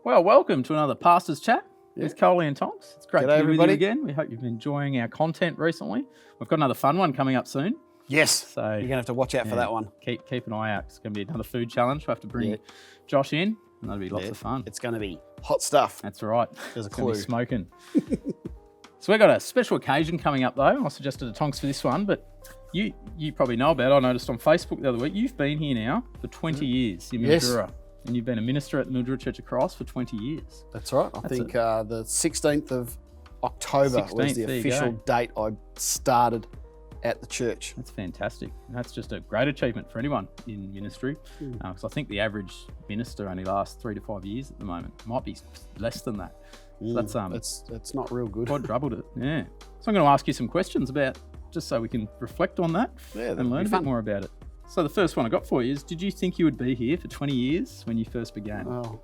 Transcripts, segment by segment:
Well, welcome to another Pastor's Chat with Coley and Tonks. It's great to be with you again. We hope you've been enjoying our content recently. We've got another fun one coming up soon. Yes, so you're going to have to watch out for that one. Keep an eye out. It's going to be another food challenge. We'll have to bring Josh in, and that'll be lots of fun. It's going to be hot stuff. That's right. There's a it's clue. Going to be smoking. So we've got a special occasion coming up, though. I suggested a Tonks for this one, but you probably know about it. I noticed on Facebook the other week, you've been here now for 20 years in Mildura. And you've been a minister at the Mildura Church of Christ for 20 years. That's right. I think the 16th of October was the official date I started at the church. That's fantastic. And that's just a great achievement for anyone in ministry. Because I think the average minister only lasts 3 to 5 years at the moment. It might be less than that. So that's not real good. Quadrupled it, yeah. So I'm going to ask you some questions about, just so we can reflect on that and learn a bit more about it. So the first one I got for you is, did you think you would be here for 20 years when you first began? Well,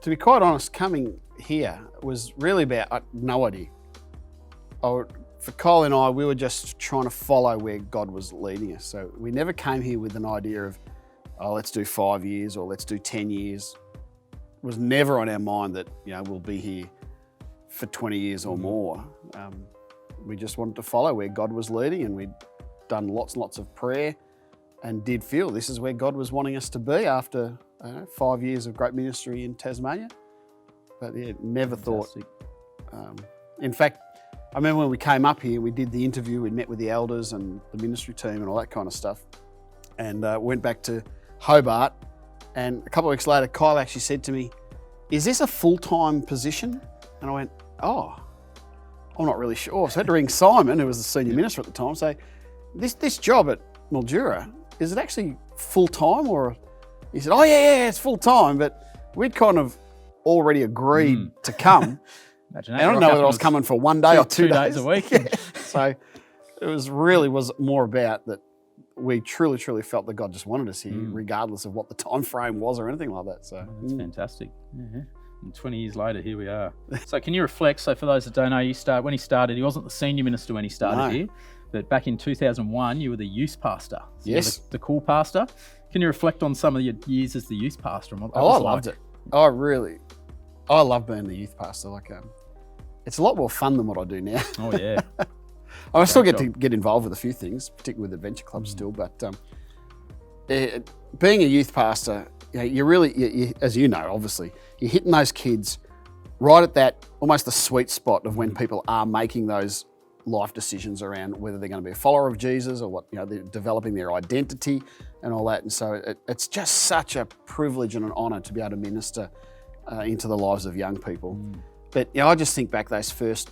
to be quite honest, coming here was really about no idea. For Coley and I, we were just trying to follow where God was leading us. So we never came here with an idea of, let's do 5 years or let's do 10 years. It was never on our mind that, we'll be here for 20 years or more. We just wanted to follow where God was leading, and we'd done lots and lots of prayer and did feel this is where God was wanting us to be after 5 years of great ministry in Tasmania. But never thought. In fact, I remember when we came up here, we did the interview, we met with the elders and the ministry team and all that kind of stuff, and went back to Hobart. And a couple of weeks later, Kyle actually said to me, "Is this a full-time position?" And I went, "Oh, I'm not really sure." So I had to ring Simon, who was the senior minister at the time, say, this job at Mildura, is it actually full-time? Or he said, "Oh yeah, it's full-time," but we'd kind of already agreed to come. Imagine I don't know whether I was coming for 1 day or 2 days. 2 days a week. Yeah. So it was more about that we truly felt that God just wanted us here, regardless of what the time frame was or anything like that. So that's fantastic. Yeah. And 20 years later, here we are. So can you reflect? So for those that don't know, when he started, he wasn't the senior minister when he started here. But back in 2001, you were the youth pastor. So yes. The cool pastor. Can you reflect on some of your years as the youth pastor? And what I loved it. I love being the youth pastor. It's a lot more fun than what I do now. Oh, yeah. I still get to get involved with a few things, particularly with Adventure Club still. But being a youth pastor, you really, as you know, obviously, you're hitting those kids right at that, almost the sweet spot of when people are making those life decisions around whether they're going to be a follower of Jesus or what, they're developing their identity and all that. And so it's just such a privilege and an honour to be able to minister into the lives of young people. But I just think back those first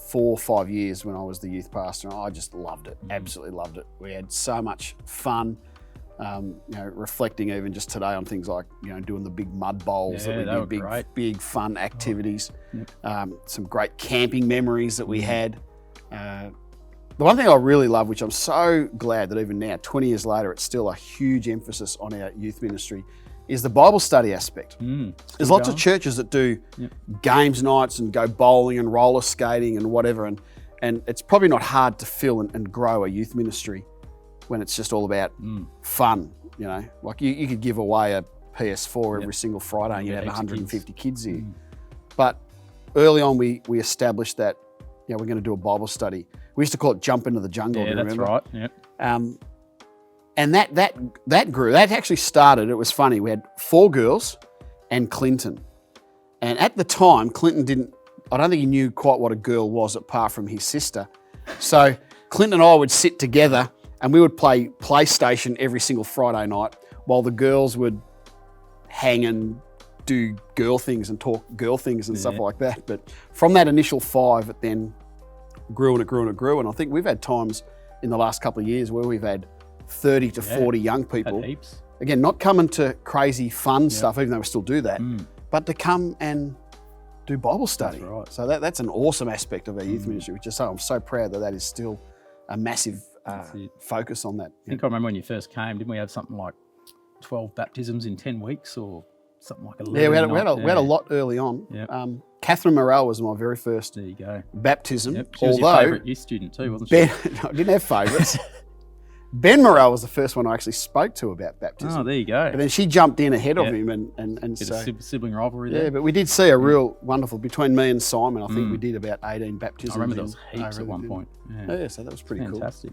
4 or 5 years when I was the youth pastor, and I just loved it, absolutely loved it. We had so much fun, reflecting even just today on things like, doing the big mud bowls that we did, big fun activities, some great camping memories that we had. The one thing I really love, which I'm so glad that even now, 20 years later, it's still a huge emphasis on our youth ministry, is the Bible study aspect. There's lots of churches that do games nights and go bowling and roller skating and whatever, and it's probably not hard to fill and grow a youth ministry when it's just all about fun. Like you could give away a PS4 every single Friday and you'd have 150 kids here. But early on, we established that we're going to do a Bible study. We used to call it Jump into the Jungle. Yeah, that's right. Yep. And that grew. That actually started. It was funny. We had 4 girls and Clinton. And at the time, Clinton I don't think he knew quite what a girl was apart from his sister. So Clinton and I would sit together and we would play PlayStation every single Friday night while the girls would hang and do girl things and talk girl things and stuff like that. But from that initial 5, it then grew and it grew and it grew. And I think we've had times in the last couple of years where we've had 30 to 40 young people. Again, not coming to crazy fun stuff, even though we still do that, but to come and do Bible study. That's right. So that's an awesome aspect of our youth ministry, which is I'm so proud that is still a massive focus on that. I think I remember when you first came, didn't we have something like 12 baptisms in 10 weeks or something like 11? Yeah, we had a lot early on. Yep. Catherine Morrell was my very first baptism. Yep. She was your favourite youth student too, wasn't she? I didn't have favourites. Ben Morrell was the first one I actually spoke to about baptism. Oh, there you go. But then she jumped in ahead of him, and Bit so of sibling rivalry there. yeah. But we did see a real wonderful between me and Simon. I think we did about 18 baptisms. I remember there was heaps at one point. Yeah, so that was pretty cool. Fantastic.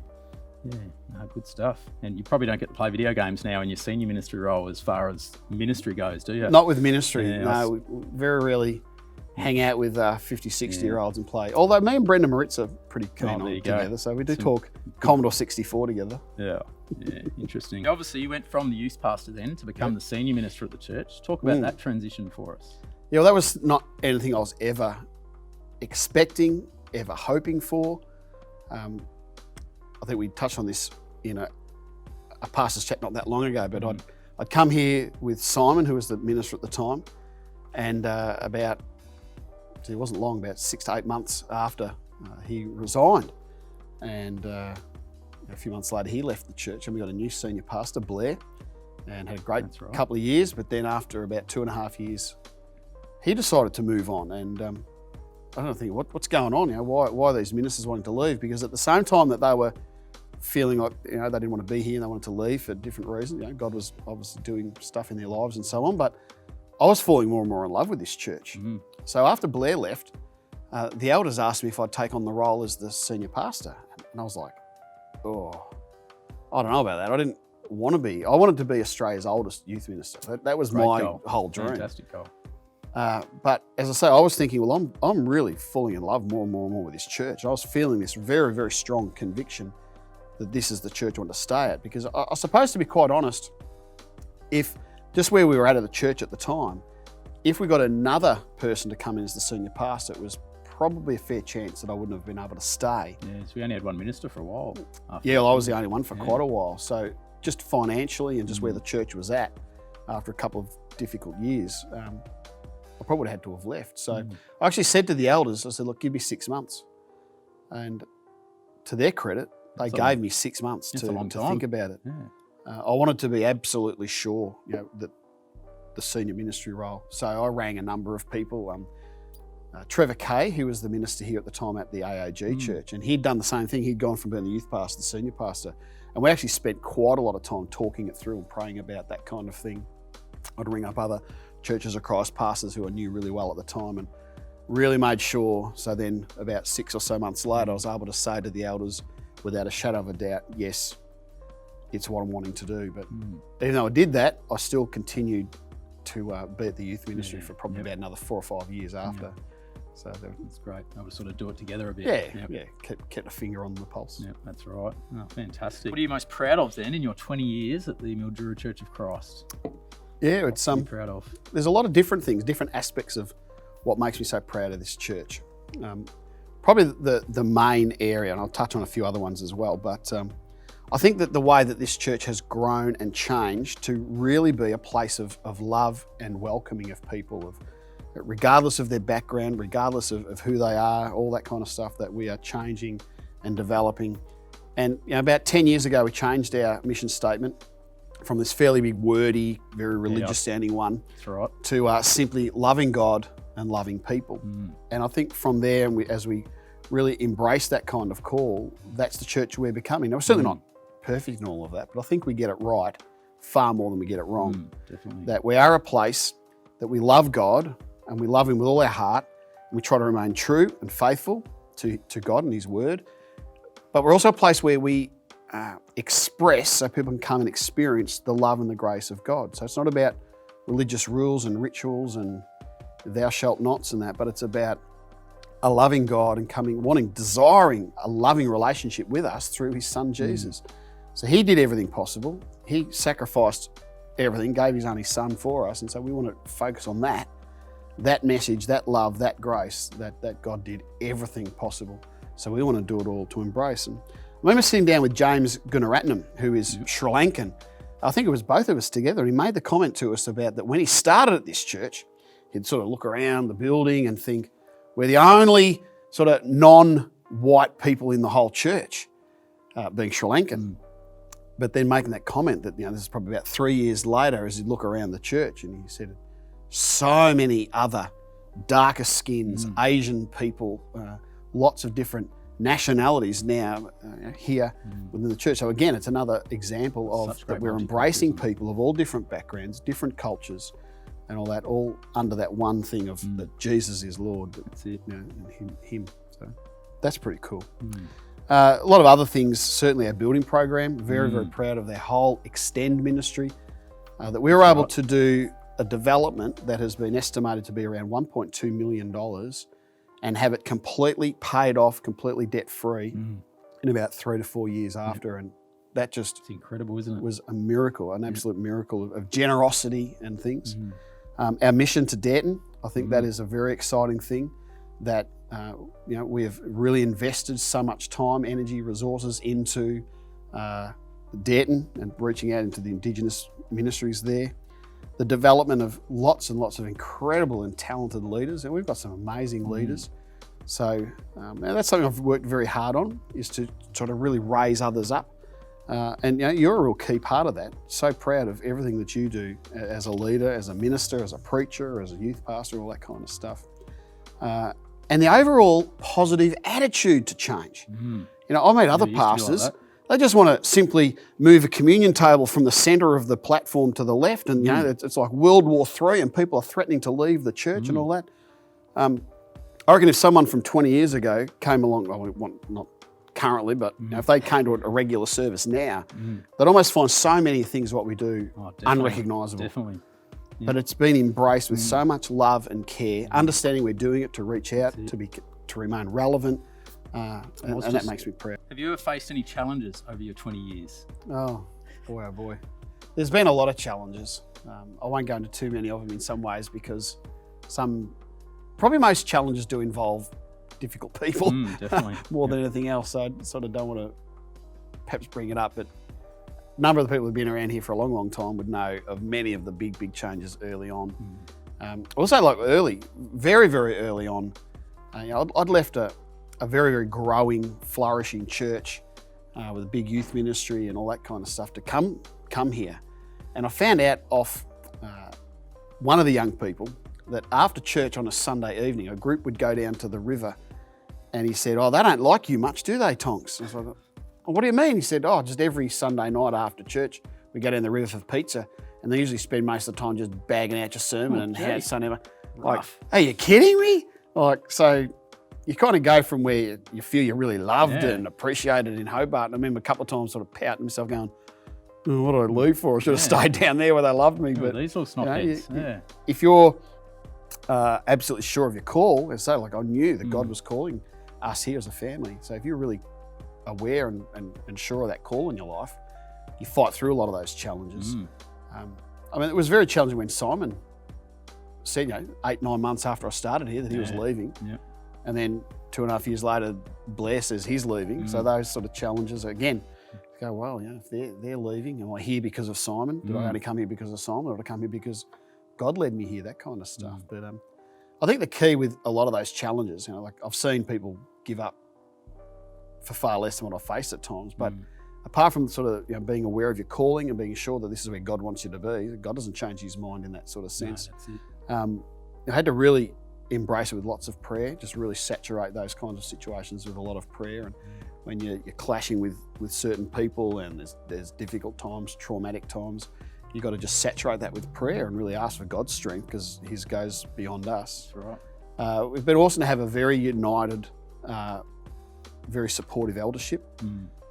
Yeah, no, good stuff. And you probably don't get to play video games now in your senior ministry role as far as ministry goes, do you? Not with ministry. Yeah, No, we very rarely hang out with 50, 60-year-olds and play. Although me and Brendan Moritz are pretty keen on it together, so we do talk Commodore 64 together. Yeah, interesting. Obviously, you went from the youth pastor then to become the senior minister at the church. Talk about that transition for us. Yeah, well, that was not anything I was ever expecting, ever hoping for. I think we touched on this in a pastor's chat not that long ago, but I'd come here with Simon, who was the minister at the time, and it wasn't long, about 6 to 8 months after he resigned. And a few months later, he left the church, and we got a new senior pastor, Blair, and had a great couple of years. But then after about 2.5 years, he decided to move on. And I don't think, what's going on? Why are these ministers wanting to leave? Because at the same time that they were feeling like they didn't want to be here and they wanted to leave for different reasons, God was obviously doing stuff in their lives and so on. But I was falling more and more in love with this church. So after Blair left, the elders asked me if I'd take on the role as the senior pastor. And I was like, I don't know about that. I didn't want to be. I wanted to be Australia's oldest youth minister. That was my whole dream. Fantastic goal. But as I say, I was thinking, well, I'm really falling in love more and more and more with this church. I was feeling this very, very strong conviction that this is the church I want to stay at. Because I suppose, to be quite honest, if just where we were at the church at the time, if we got another person to come in as the senior pastor, it was probably a fair chance that I wouldn't have been able to stay. Yeah, so we only had one minister for a while. Yeah, well, I was the only one for quite a while. So just financially and just where the church was at after a couple of difficult years, I probably would have had to have left. So I actually said to the elders, I said, look, give me 6 months. And to their credit, they gave me 6 months to think about it. Yeah. I wanted to be absolutely sure, that the senior ministry role. So I rang a number of people. Trevor Kay, who was the minister here at the time at the AOG church, and he'd done the same thing. He'd gone from being the youth pastor to senior pastor. And we actually spent quite a lot of time talking it through and praying about that kind of thing. I'd ring up other Churches of Christ pastors who I knew really well at the time and really made sure. So then about 6 or so months later, I was able to say to the elders without a shadow of a doubt, yes, it's what I'm wanting to do. But even though I did that, I still continued to be at the youth ministry for probably about another 4 or 5 years after. So that's great. I would sort of do it together a bit. Kept a finger on the pulse. Yeah, that's right. Oh, fantastic. What are you most proud of then in your 20 years at the Mildura Church of Christ? Yeah, it's proud of. There's a lot of different things, different aspects of what makes me so proud of this church. Probably the main area, and I'll touch on a few other ones as well, but I think that the way that this church has grown and changed to really be a place of love and welcoming of people, regardless of their background, regardless of who they are, all that kind of stuff, that we are changing and developing. And about 10 years ago, we changed our mission statement from this fairly big, wordy, very religious-sounding one to simply loving God and loving people. And I think from there, as we really embrace that kind of call, that's the church we're becoming. Now, we're certainly not perfect in all of that, but I think we get it right far more than we get it wrong. Definitely. That we are a place that we love God and we love Him with all our heart, and we try to remain true and faithful to God and His Word. But we're also a place where we express, so people can come and experience the love and the grace of God. So it's not about religious rules and rituals and thou shalt nots and that, but it's about a loving God and desiring a loving relationship with us through His Son Jesus. So He did everything possible. He sacrificed everything, gave His only Son for us, and so we want to focus on that message, that love, that grace, that God did everything possible. So we want to do it all to embrace. And I remember sitting down with James Gunaratnam, who is Sri Lankan. I think it was both of us together. He made the comment to us about that when he started at this church, he'd sort of look around the building and think, we're the only sort of non-white people in the whole church, being Sri Lankan. But then making that comment that, this is probably about 3 years later as he'd look around the church, and he said, so many other darker skins, Asian people, lots of different nationalities now here within the church. So again, it's another example of that we're embracing people of all different backgrounds, different cultures, and all that, all under that one thing of that Jesus is Lord. That's it. And him. So that's pretty cool. A lot of other things, certainly our building program, very proud of their whole Extend ministry, that we were able to do a development that has been estimated to be around $1.2 million and have it completely paid off, completely debt-free in about 3 to 4 years after. And that just it's incredible, isn't it? Was a miracle, an absolute miracle of generosity and things. Our mission to Denton, I think that is a very exciting thing that we have really invested so much time, energy, resources into Denton and reaching out into the Indigenous ministries there. The development of lots and lots of incredible and talented leaders, and we've got some amazing leaders. So that's something I've worked very hard on, is to try to really raise others up. And you're a real key part of that. So proud of everything that you do as a leader, as a minister, as a preacher, as a youth pastor, all that kind of stuff. And the overall positive attitude to change. I meet other pastors. They just want to simply move a communion table from the centre of the platform to the left, and it's like World War III, and people are threatening to leave the church and all that. I reckon if someone from 20 years ago came along, well, not currently, but if they came to a regular service now, they'd almost find so many things what we do unrecognisable. Definitely. Yeah. But it's been embraced with so much love and care, understanding we're doing it to reach out, to remain relevant. And that makes me proud. Have you ever faced any challenges over your 20 years? Oh boy. There's been a lot of challenges. I won't go into too many of them in some ways, because probably most challenges do involve difficult people Definitely. more than anything else. So I sort of don't want to perhaps bring it up, but a number of the people who've been around here for a long, long time would know of many of the big changes early on. Also, like very, very early on, I'd left a very, very growing, flourishing church with a big youth ministry and all that kind of stuff to come here. And I found out off one of the young people that after church on a Sunday evening, a group would go down to the river, and he said, "Oh, they don't like you much, do they, Tonks?" And I was like, "Oh, what do you mean?" He said, "Oh, just every Sunday night after church, we go down the river for pizza, and they usually spend most of the time just bagging out your sermon and how it's Sunday." Like, are you kidding me? Like, so you kind of go from where you feel you're really loved and appreciated in Hobart. And I remember a couple of times sort of pouting myself going, "Oh, what did I leave for? I should have stayed down there where they loved me." But these little snot if you're absolutely sure of your call, and so like I knew that God was calling us here as a family. So if you're really aware and sure of that call in your life, you fight through a lot of those challenges. It was very challenging when Simon said, 8-9 months after I started here, that he was leaving. And then 2.5 years later, Blair says he's leaving. So those sort of challenges, again, go, well, if they're leaving, am I here because of Simon? Did I only come here because of Simon, or did I come here because God led me here? That kind of stuff. But I think the key with a lot of those challenges, like I've seen people give up for far less than what I faced at times. But apart from sort of being aware of your calling and being sure that this is where God wants you to be, God doesn't change his mind in that sort of sense. No, that's it. I had to really embrace it with lots of prayer, just really saturate those kinds of situations with a lot of prayer. And when you're clashing with certain people and there's difficult times, traumatic times, you've got to just saturate that with prayer and really ask for God's strength, because his goes beyond us. That's right. We've been awesome to have a very united, very supportive eldership.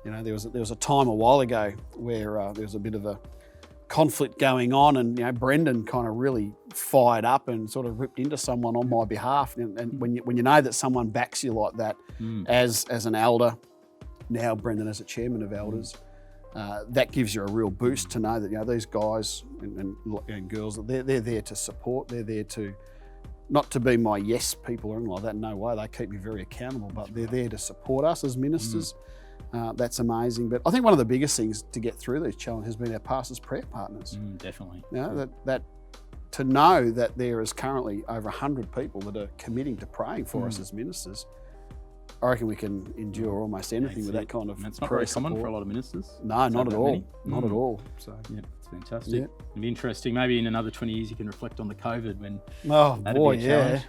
There was a time a while ago where there was a bit of a conflict going on, and Brendan kind of really fired up and sort of ripped into someone on my behalf. And when you know that someone backs you like that, as an elder, now Brendan as a chairman of elders, that gives you a real boost to know that these guys and girls, they're there to support. They're there to not to be my yes people or anything like that. No way. They keep me very accountable, but they're there to support us as ministers. That's amazing. But I think one of the biggest things to get through these challenges has been our pastors' prayer partners. Definitely. That to know that there is currently over 100 people that are committing to praying for us as ministers. I reckon we can endure almost anything with that kind of It's not very common for a lot of ministers. No, not at all. Not at all. So it's fantastic. It'd be interesting. Maybe in another 20 years you can reflect on the COVID when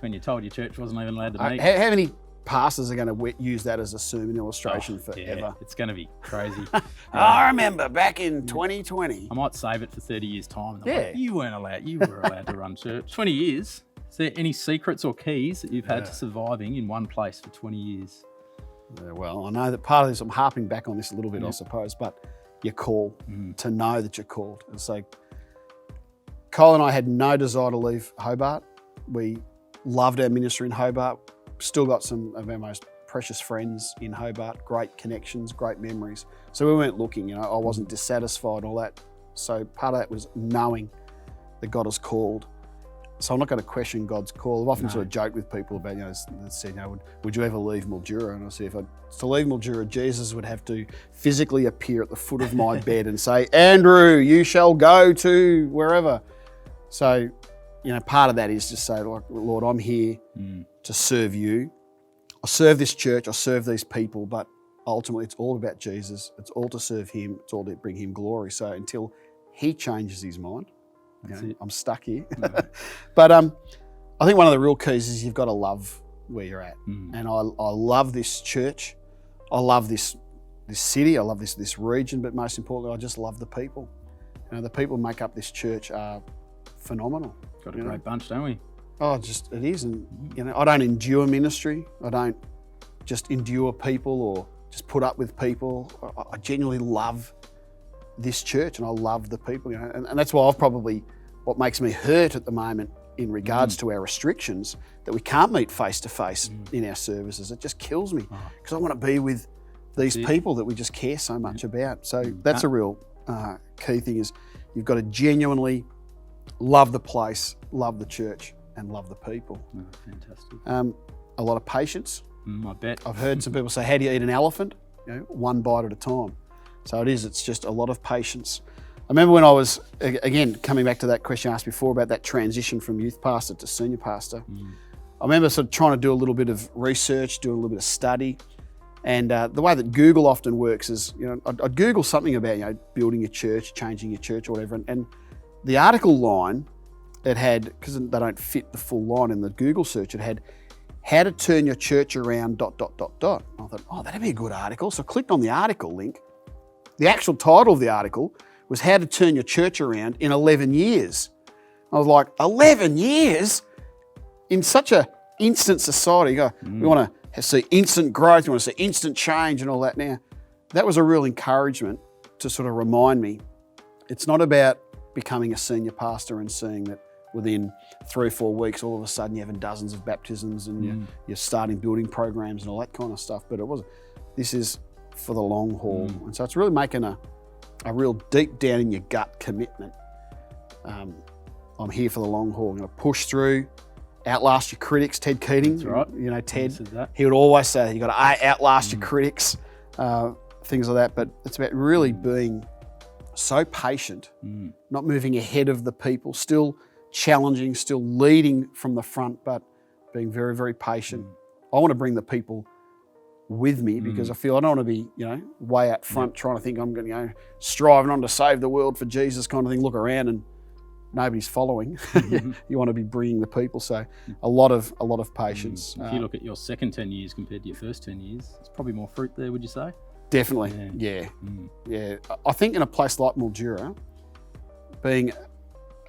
when you're told your church wasn't even allowed to meet. How many pastors are going to use that as a sermon illustration forever. Yeah, it's going to be crazy. I remember back in 2020. I might save it for 30 years' time. And Yeah. like, you were allowed to run church. 20 years. Is there any secrets or keys that you've had to surviving in one place for 20 years? Yeah, well, I know that part of this, I'm harping back on this a little bit, I suppose, but your call, to know that you're called. And so Cole and I had no desire to leave Hobart. We loved our ministry in Hobart. Still got some of our most precious friends in Hobart, great connections, great memories. So we weren't looking, I wasn't dissatisfied and all that. So part of that was knowing that God has called. So I'm not going to question God's call. I've often sort of joked with people about, said, would you ever leave Mildura? And I said, if I was to leave Mildura, Jesus would have to physically appear at the foot of my bed and say, Andrew, you shall go to wherever. So, part of that is to say, like, Lord, I'm here to serve you. I serve this church, I serve these people, but ultimately it's all about Jesus. It's all to serve him. It's all to bring him glory. So until he changes his mind, I'm stuck here. But I think one of the real keys is you've got to love where you're at. And I love this church. I love this city. I love this region. But most importantly, I just love the people. The people who make up this church are phenomenal. Got a great bunch, don't we? Oh, it is. And, I don't endure ministry. I don't just endure people or just put up with people. I genuinely love this church and I love the people, and that's why what makes me hurt at the moment in regards to our restrictions, that we can't meet face to face in our services. It just kills me because I want to be with these people that we just care so much about. So that's a real key thing, is you've got to genuinely love the place, love the church and love the people. Fantastic. A lot of patience. I bet. I've heard some people say, how do you eat an elephant? One bite at a time. So it's just a lot of patience. I remember when I was, again, coming back to that question I asked before about that transition from youth pastor to senior pastor, I remember sort of trying to do a little bit of research, doing a little bit of study. And the way that Google often works is, I'd Google something about, building a church, changing your church or whatever. And the article line, it had, because they don't fit the full line in the Google search, it had how to turn your church around ... And I thought, that'd be a good article. So I clicked on the article link. The actual title of the article was how to turn your church around in 11 years. I was like, 11 years? In such a instant society, we want to see instant growth, we want to see instant change and all that. Now, that was a real encouragement to sort of remind me, it's not about becoming a senior pastor and seeing that within 3 or 4 weeks, all of a sudden you're having dozens of baptisms and you're starting building programs and all that kind of stuff. But this is for the long haul. And so it's really making a real deep down in your gut commitment. I'm here for the long haul. I'm going to push through, outlast your critics. Ted Keating, that's right. Ted, he would always say, you got to outlast your critics, things like that. But it's about really being so patient, not moving ahead of the people, still challenging, still leading from the front, but being very, very patient. I want to bring the people with me because I feel I don't want to be, way out front trying to think I'm going to, striving on to save the world for Jesus kind of thing, look around and nobody's following. You want to be bringing the people. So a lot of patience. If you look at your second 10 years compared to your first 10 years, there's probably more fruit there, would you say? Definitely. Yeah. I think in a place like Mildura, being,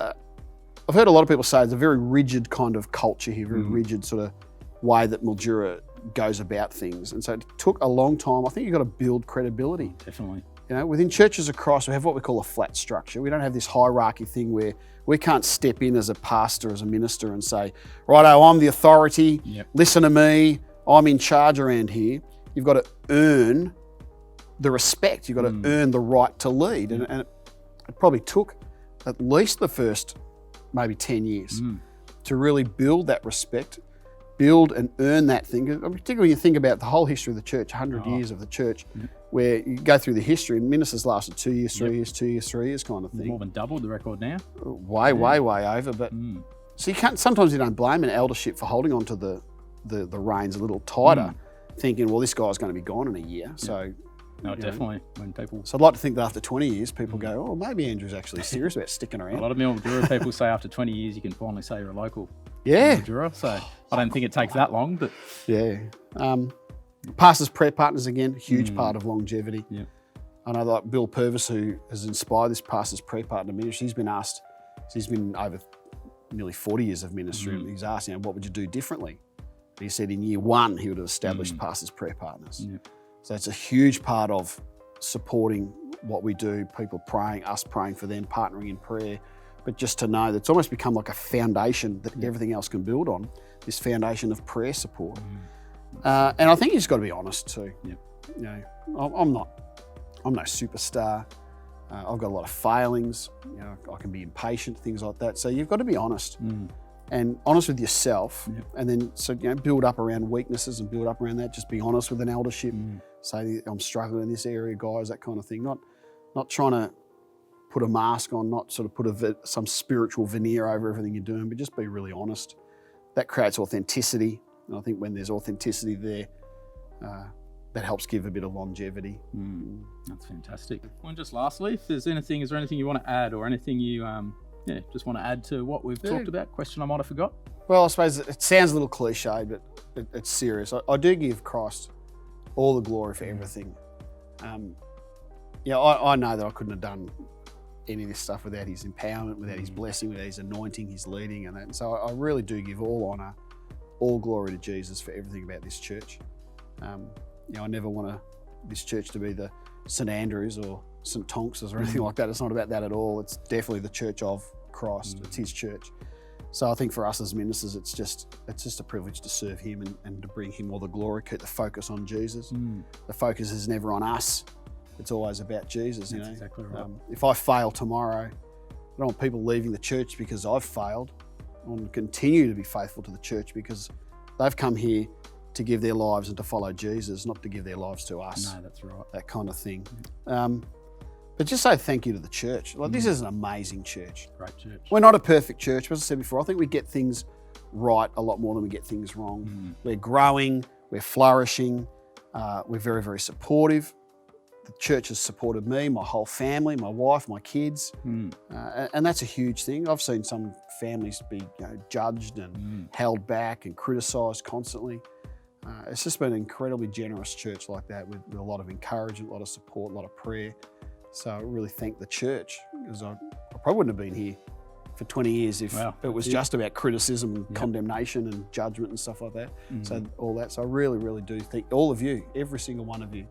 I've heard a lot of people say it's a very rigid kind of culture here, very rigid sort of way that Mildura goes about things. And so it took a long time. I think you've got to build credibility. Definitely. Within churches of Christ, we have what we call a flat structure. We don't have this hierarchy thing where we can't step in as a pastor, as a minister and say, righto, I'm the authority, listen to me, I'm in charge around here. You've got to earn the respect. You've got to earn the right to lead. And it probably took at least the first maybe 10 years to really build that respect, build and earn that thing. Particularly when you think about the whole history of the church, 100 years of the church, where you go through the history and ministers lasted 2 years, 3 years, 2 years, 3 years kind of thing. More than doubled the record now. Way over. But so you can't, sometimes you don't blame an eldership for holding on to the reins a little tighter, thinking, well, this guy's going to be gone in a year. So no, definitely. When people, so I'd like to think that after 20 years, people go, oh, maybe Andrew's actually serious about sticking around. A lot of Mildura people say after 20 years, you can finally say you're a local. Yeah. in Mildura. So I don't think it takes that long, but Yeah. Pastors prayer partners again, huge part of longevity. yeah. I know like Bill Purvis, who has inspired this pastors prayer partner ministry, he's been over nearly 40 years of ministry, and he's asked, what would you do differently? And he said in year 1, he would have established pastors prayer partners. Yeah. So it's a huge part of supporting what we do, people praying, us praying for them, partnering in prayer. But just to know that it's almost become like a foundation that everything else can build on, this foundation of prayer support. And I think you just got to be honest too. Yeah. I'm no superstar. I've got a lot of failings. I can be impatient, things like that. So you've got to be honest, and honest with yourself, and then build up around weaknesses and build up around that. Just be honest with an eldership. Say I'm struggling in this area, guys. That kind of thing. Not trying to put a mask on, not sort of put some spiritual veneer over everything you're doing, but just be really honest. That creates authenticity. And I think when there's authenticity there, that helps give a bit of longevity. That's fantastic. Well, and just lastly, is there anything you want to add, or anything you just want to add to what we've talked about? Question I might have forgot? Well, I suppose it sounds a little cliche, but it's serious. I do give Christ all the glory for everything. I know that I couldn't have done any of this stuff without his empowerment, without his blessing, without his anointing, his leading, and that. And so I really do give all honour, all glory to Jesus for everything about this church. I never want this church to be the St Andrews or St Tonks or anything like that. It's not about that at all. It's definitely the church of Christ. It's his church. So I think for us as ministers, it's just a privilege to serve him and to bring him all the glory, keep the focus on Jesus. The focus is never on us. It's always about Jesus. That's exactly right. If I fail tomorrow, I don't want people leaving the church because I've failed. I want to continue to be faithful to the church because they've come here to give their lives and to follow Jesus, not to give their lives to us. No, that's right. That kind of thing. But just say thank you to the church. This is an amazing church. Great church. We're not a perfect church, but as I said before, I think we get things right a lot more than we get things wrong. We're growing, we're flourishing, we're very, very supportive. The church has supported me, my whole family, my wife, my kids, and that's a huge thing. I've seen some families be judged and held back and criticised constantly. It's just been an incredibly generous church like that with a lot of encouragement, a lot of support, a lot of prayer. So I really thank the church, because I probably wouldn't have been here for 20 years if it was just about criticism and condemnation and judgment and stuff like that. So all that. So I really, really do thank all of you, every single one of you,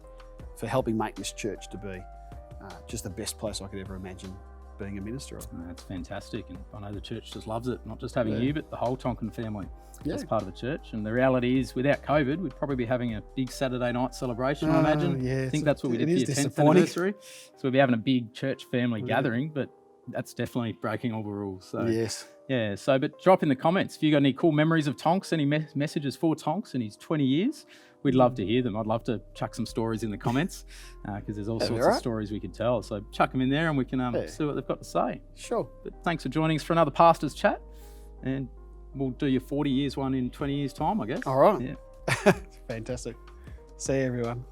for helping make this church to be just the best place I could ever imagine being a minister of. That's fantastic, and I know the church just loves it, not just having you, but the whole Tonkin family as part of the church. And the reality is, without COVID, we'd probably be having a big Saturday night celebration, I imagine. I think that's what we did for your 10th anniversary. So we'd be having a big church family gathering, but that's definitely breaking all the rules. So but drop in the comments if you got any cool memories of Tonks, any messages for Tonks in his 20 years. We'd love to hear them. I'd love to chuck some stories in the comments because there's all sorts of stories we could tell. So chuck them in there and we can see what they've got to say. Sure. But thanks for joining us for another Pastor's Chat, and we'll do your 40 years one in 20 years' time, I guess. All right. Yeah. Fantastic. See you, everyone.